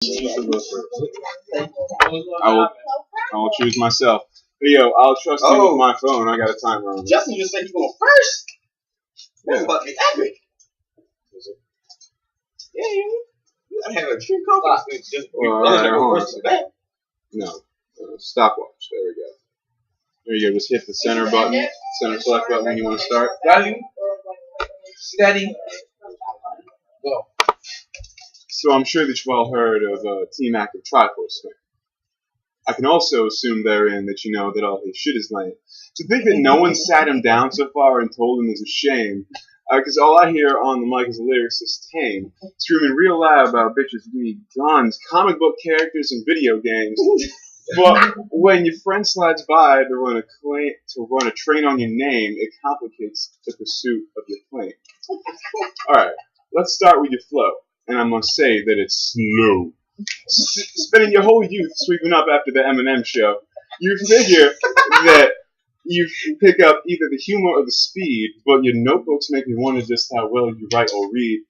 I will. I will choose myself. Hey, yo, I'll trust you with my phone. I got a timer on. Justin just said he's going first. That's about to be epic. Yeah, you gotta have a true confidence. Just go first to that. No, stopwatch. There we go. There you go. Just hit the center button, center select button when you want to start. Ready, steady, go. So I'm sure that you've all heard of T.mac of Triforce. I can also assume therein that you know that all his shit is lame. To think that no one sat him down so far and told him is a shame. Because all I hear on the mic is a lyricist tame, screaming real loud about bitches, weed, guns, comic book characters, and video games. But when your friend slides by to run a train on your name, it complicates the pursuit of your claim. Alright, let's start with your flow. And I must say that it's slow. Spending your whole youth sweeping up after the Eminem show, you figure that you pick up either the humor or the speed, but your notebooks make me wonder just how well you write or read.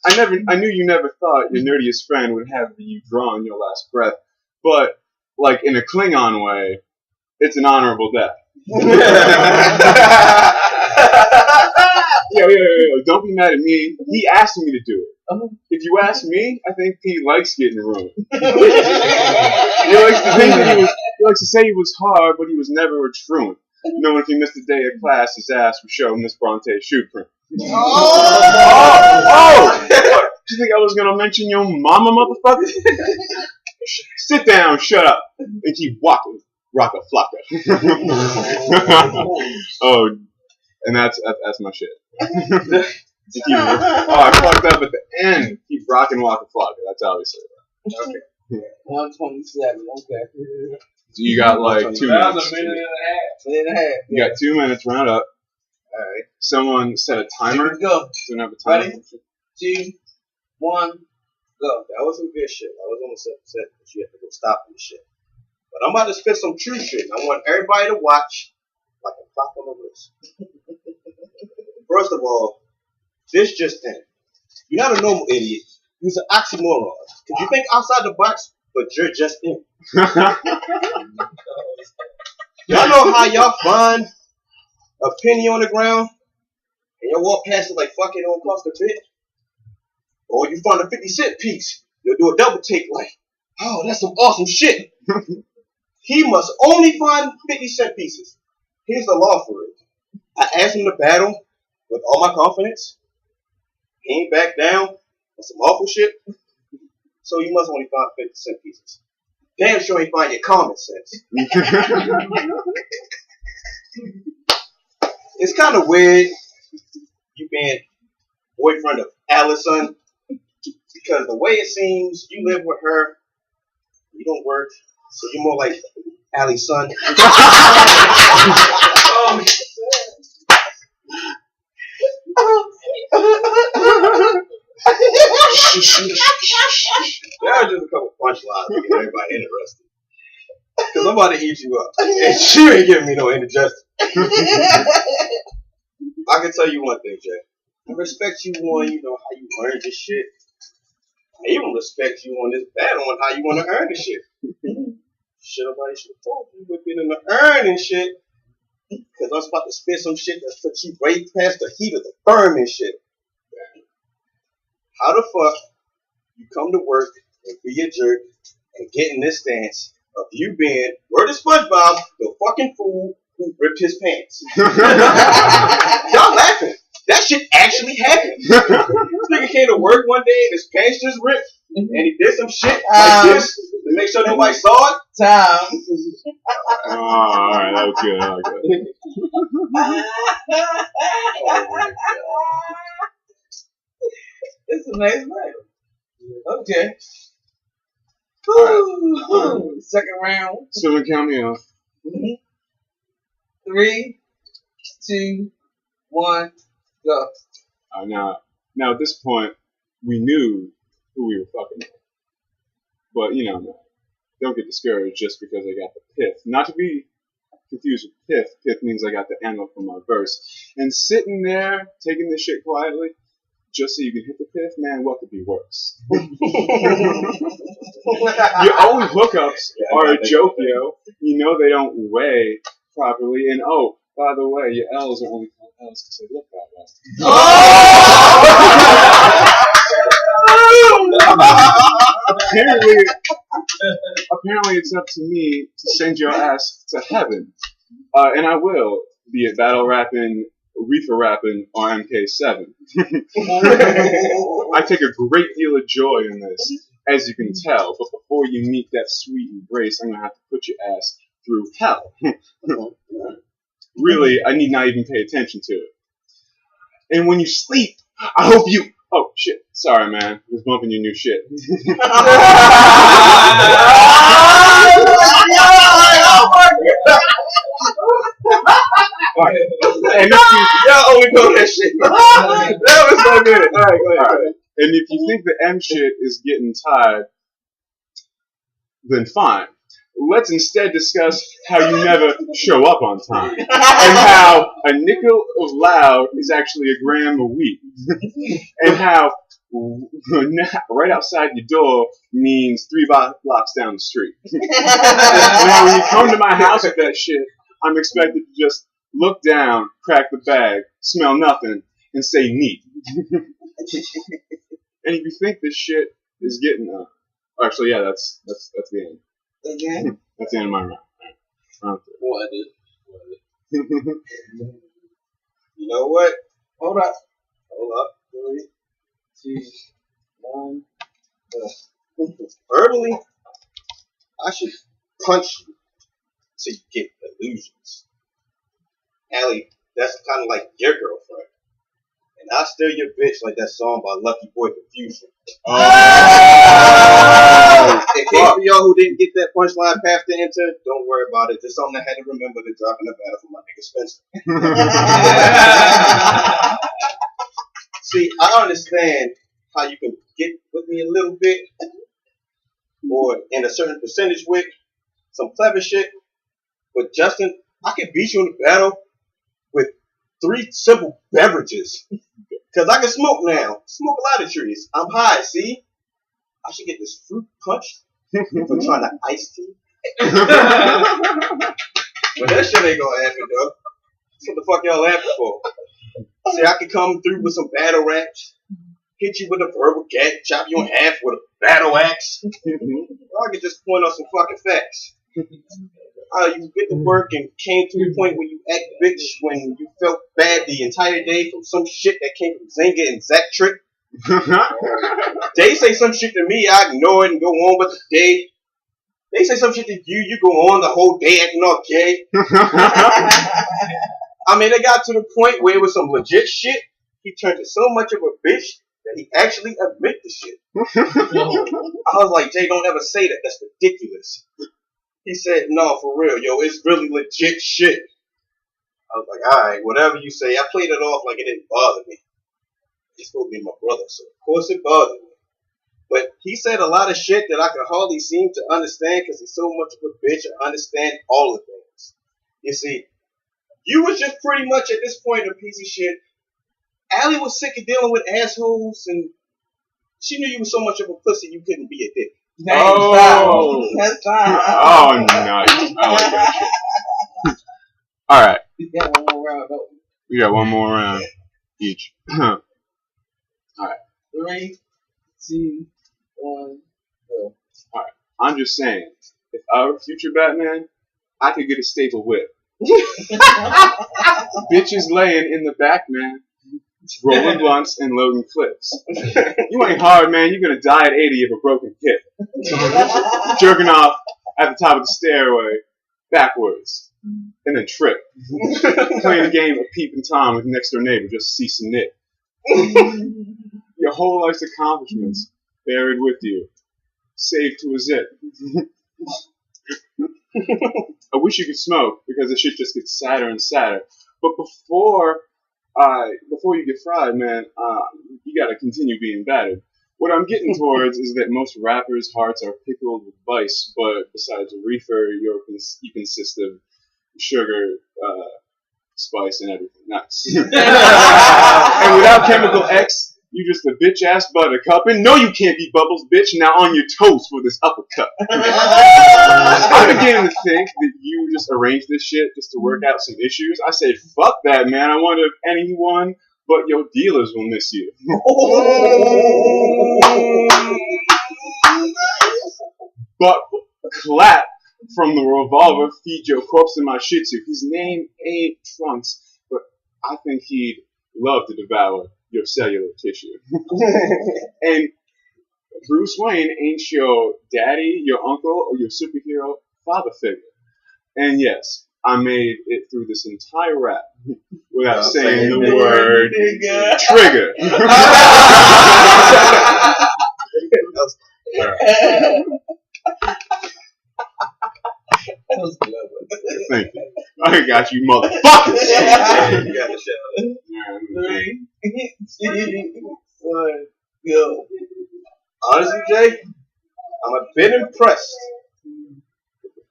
I knew you never thought your nerdiest friend would have you draw on your last breath, but like in a Klingon way, it's an honorable death. Yo, don't be mad at me. He asked me to do it. If you ask me, I think Pete likes getting ruined. He likes to think that he likes to say he was hard, but he was never a truant. Knowing if he missed a day of class, his ass would show Miss Bronte's shoe print. Oh! Did you think I was gonna mention your mama, motherfucker? Sit down, shut up, and keep walking, rocka flocka. Oh, and that's my shit. I fucked up at the end. Keep rocking, walking, flocking. That's how we say that. Okay. 127. Okay. So you got like 2 minutes. That was a minute and a half. You got 2 minutes. Round up. All right. Someone set a timer. Go. So we have a timer. Ready? 2, 1, go. That was some good shit. I was almost upset that you had to go stop this shit. But I'm about to spit some true shit. I want everybody to watch like a clock on the wrist. First of all, this just in. You're not a normal idiot. You're an oxymoron. Because you think outside the box, but you're just in. Y'all know how y'all find a penny on the ground and y'all walk past it like fuck it don't cost a bit? Or you find a 50-cent piece, you'll do a double take like, oh, that's some awesome shit. He must only find 50-cent pieces. Here's the law for it. I asked him to battle with all my confidence. He ain't back down on some awful shit. So you must only find 50-cent pieces. Damn sure ain't find your common sense. It's kind of weird you being boyfriend of Allison, because the way it seems you live with her, you don't work, so you're more like Allie's son. There are just a couple punchlines to get everybody interested. Because I'm about to eat you up. And she ain't giving me no indigestion. I can tell you one thing, Jay. I respect you on, how you earned this shit. I even respect you on this battle on how you want to earn this shit. Shit, nobody should have told you with being in the earning shit. Because I was about to spit some shit that put you way past the heat of the burning shit. How the fuck you come to work and be a jerk and get in this stance of you being, word of SpongeBob, the fucking fool who ripped his pants? Y'all laughing. That shit actually happened. This nigga came to work one day and his pants just ripped. And he did some shit like this to make sure nobody saw it. Time. Alright, that was good. That was good. It's a nice night. Okay. Right. Second round. Someone count me off. 3, 2, 1, go. Now at this point, we knew who we were fucking with. But, don't get discouraged just because I got the pith. Not to be confused with pith. Pith means I got the ammo for my verse. And sitting there, taking this shit quietly, just so you can hit the piff, man, what could be worse? Your own hookups are a joke, yo. You know they don't weigh properly, and oh, by the way, your L's are only called L's because they look that way. Apparently, it's up to me to send your ass to heaven, and I will, be it battle rapping, reefer rapping, or MK7. I take a great deal of joy in this, as you can tell. But before you meet that sweet embrace, I'm gonna have to put your ass through hell. Really, I need not even pay attention to it. And when you sleep, I hope you. Oh shit! Sorry, man. I was bumping your new shit. And if y'all only know that shit. That was so good. All right, go ahead. And if you think the M shit is getting tired, then fine. Let's instead discuss how you never show up on time, and how a nickel of loud is actually a gram of wheat, and how right outside your door means 3 blocks down the street. Now, when you come to my house with that shit, I'm expected to just look down, crack the bag, smell nothing, and say neat. And if you think this shit is getting actually, yeah, that's the end. Again? That's the end of my round. Round 3. What? You know what? Hold up. 3, 2, 1. Verbally, I should punch you till you get illusions. Allie, that's kind of like your girlfriend. And I steal your bitch like that song by Lucky Boy Confusion. Oh! In case for y'all who didn't get that punchline path to enter, don't worry about it. Just something I had to remember to drop in the battle for my nigga Spencer. See, I understand how you can get with me a little bit, or in a certain percentage with some clever shit. But Justin, I can beat you in the battle with 3 simple beverages. Because I can smoke now. Smoke a lot of trees. I'm high, see? I should get this fruit punch for trying to ice tea. But that shit ain't gonna happen, though. What the fuck y'all laughing for? See, I can come through with some battle raps, hit you with a verbal gat, chop you in half with a battle axe. Or I can just point out some fucking facts. You get to work and came to the point where you act bitch when you felt bad the entire day from some shit that came from Zynga and Zach Trick. They say some shit to me, I ignore it and go on with the day. They say some shit to you, you go on the whole day acting all gay. I mean, it got to the point where it was some legit shit. He turned to so much of a bitch that he actually admit the shit. I was like, Jay, don't ever say that. That's ridiculous. He said, no, for real, yo, it's really legit shit. I was like, alright, whatever you say. I played it off like it didn't bother me. He's supposed to be my brother, so of course it bothered me. But he said a lot of shit that I could hardly seem to understand because he's so much of a bitch. I understand all the things. You see, you was just pretty much at this point a piece of shit. Allie was sick of dealing with assholes, and she knew you were so much of a pussy you couldn't be a dick. Oh, That's fine. Oh, nice. I like that shit. All right. We got one more round. Though. We got one more round each. All right. 3, 2, 1, go. All right. I'm just saying, if I were future Batman, I could get a staple whip. Bitches laying in the back, man. Rolling blunts and loading clips. You ain't hard, man. You're gonna die at 80 of a broken hip. Jerking off at the top of the stairway, backwards, and then trip. Playing a game of Peep and Tom with next door neighbor just to see some nip. Your whole life's accomplishments buried with you, saved to a zip. I wish you could smoke because the shit just gets sadder and sadder. But before you get fried, man, you gotta continue being battered. What I'm getting towards is that most rappers' hearts are pickled with vice, but besides reefer, you consist of sugar, spice, and everything. Nuts. And without chemical X, You just a bitch ass buttercup, and no, you can't be Bubbles, bitch. Now on your toes for this uppercut. I'm beginning to think that you just arranged this shit just to work out some issues. I said, fuck that, man. I wonder if anyone but your dealers will miss you. But clap from the revolver, feed your corpse in my shih tzu. His name ain't Trunks, but I think he'd love to devour your cellular tissue. And Bruce Wayne ain't your daddy, your uncle, or your superhero father figure. And yes, I made it through this entire rap without saying the word trigger. That was clever. Thank you. I got you, motherfuckers. You got to shout it. 3, 2, 1, go. Honestly, Jay, I'm a bit impressed.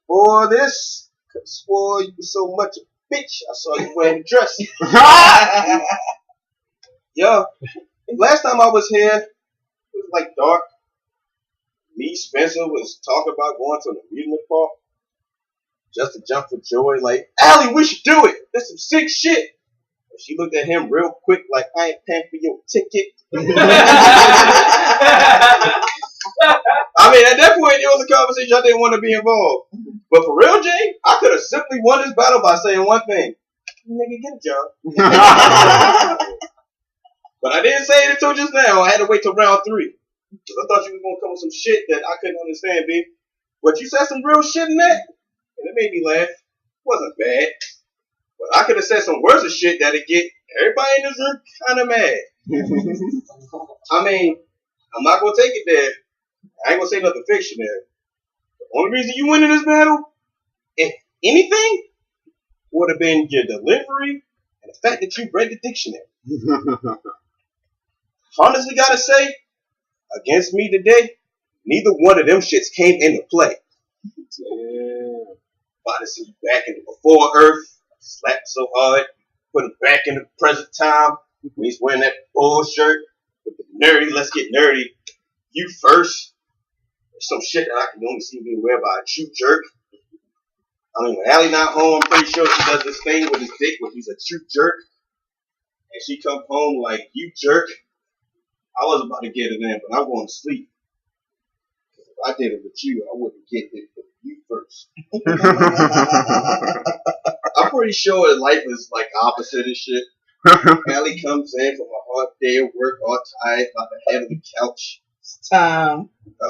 Before this, I swore you were so much a bitch. I saw you wearing a dress. Yo, last time I was here, it was like dark. Me, Spencer was talking about going to an amusement park just to jump for joy. Like, Allie, we should do it. That's some sick shit. And she looked at him real quick, like, I ain't paying for your ticket. I mean, at that point, it was a conversation I didn't want to be involved. But for real, Jay, I could have simply won this battle by saying one thing. Nigga, get a job. But I didn't say it until just now. I had to wait till round 3. Because I thought you was going to come with some shit that I couldn't understand, B. But you said some real shit in that, and it made me laugh. It wasn't bad. But I could have said some worse shit that'd get everybody in this room kind of mad. I mean, I'm not going to take it there. I ain't going to say nothing fictionary. The only reason you win in this battle, if anything, would have been your delivery and the fact that you read the dictionary. Honestly, gotta say, against me today, neither one of them shits came into play. Yeah. About to see you back in the before Earth, slapped so hard, put him back in the present time. When he's wearing that bull shirt with the nerdy, let's get nerdy. You first. There's some shit that I can only see being wear by a true jerk. I mean, when Allie not home, I'm pretty sure she does this thing with his dick when he's a true jerk. And she come home like, you jerk. I was about to get it in, but I'm going to sleep. If I did it with you, I wouldn't get it with you first. I'm pretty sure that life is like opposite of shit. Allie comes in from a hard day of work, all tired, about the head of the couch. It's time. That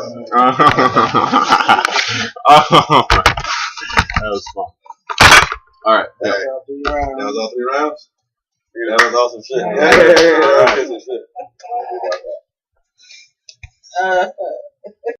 was fun. Alright. That was all 3 rounds? That was awesome shit. Yeah. Good shit.